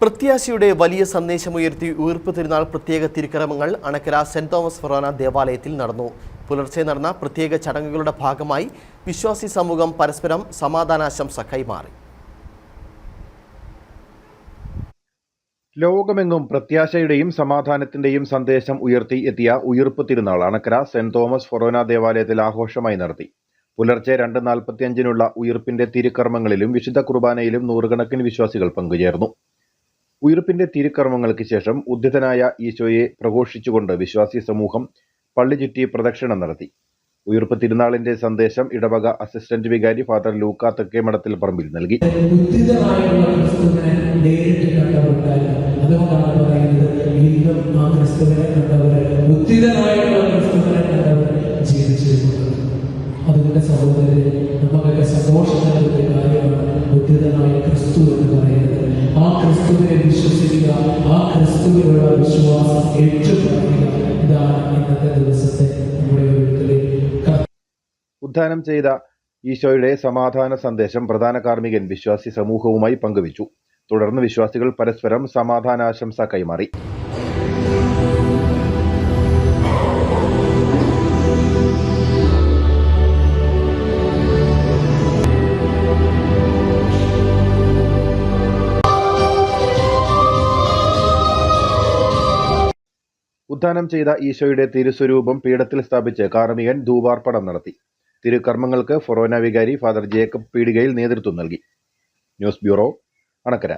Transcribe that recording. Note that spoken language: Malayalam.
പ്രത്യാശയുടെ വലിയ സന്ദേശമുയർത്തി ഉയർപ്പ് തിരുനാൾ പ്രത്യേക തിരുക്കർമ്മങ്ങൾ അണക്കര സെന്റ് തോമസ് ഫൊറോന ദേവാലയത്തിൽ നടന്നു. പുലർച്ചെ നടന്ന പ്രത്യേക ചടങ്ങുകളുടെ ഭാഗമായി വിശ്വാസി സമൂഹം പരസ്പരം സമാധാനാശംസ കൈമാറി. ലോകമെങ്ങും പ്രത്യാശയുടെയും സമാധാനത്തിന്റെയും സന്ദേശം ഉയർത്തി എത്തിയ ഉയർപ്പ് തിരുനാൾ അണക്കര സെന്റ് തോമസ് ഫൊറോന ദേവാലയത്തിൽ ആഘോഷമായി നടത്തി. പുലർച്ചെ 2:45 ഉയിർപ്പിന്റെ തിരുക്കർമ്മങ്ങളിലും വിശുദ്ധ കുർബാനയിലും നൂറുകണക്കിന് വിശ്വാസികൾ പങ്കുചേർന്നു. ഉയിർപ്പിന്റെ തിരുക്കർമ്മങ്ങൾക്ക് ശേഷം ഉദ്ധിതനായ ഈശോയെ പ്രഘോഷിച്ചുകൊണ്ട് വിശ്വാസി സമൂഹം പള്ളി ചുറ്റി പ്രദക്ഷിണം നടത്തി. ഉയിർപ്പ് തിരുനാളിന്റെ സന്ദേശം ഇടവക അസിസ്റ്റന്റ് വികാരി ഫാദർ ലൂക്ക തെക്കേമഠത്തിൽ പറമ്പിൽ നൽകി. അതുകൊണ്ട് സഹോദരരെ, നമുക്കൊക്കെ സന്തോഷം നൽകുന്ന കാര്യമാണ് ഉദ്ധിതനായ ക്രിസ്തു എന്ന് പറയുന്നത്. ആ ക്രിസ്തുവിനെ വിശ്വസിക്കുക, ആ ക്രിസ്തുവിനുള്ള വിശ്വാസം ഏറ്റുപറയുക. ഇതാണ് ഇന്നത്തെ ദിവസത്തെ നമ്മുടെ ഉദ്ധാനം ചെയ്ത ഈശോയുടെ സമാധാന സന്ദേശം പ്രധാന കാർമ്മികൻ വിശ്വാസി സമൂഹവുമായി പങ്കുവച്ചു. തുടർന്ന് വിശ്വാസികൾ പരസ്പരം സമാധാനാശംസ കൈമാറി. ഉദ്ധാനം ചെയ്ത ഈശോയുടെ തിരുസ്വരൂപം പീഠത്തിൽ സ്ഥാപിച്ച് കാർമ്മികൻ ധൂപാർപ്പണം നടത്തി. തിരുക്കർമ്മങ്ങൾക്ക് ഫൊറോന വികാരി ഫാദർ ജേക്കബ് പീടികയിൽ നേതൃത്വം നൽകി. News bureau, Anakkara.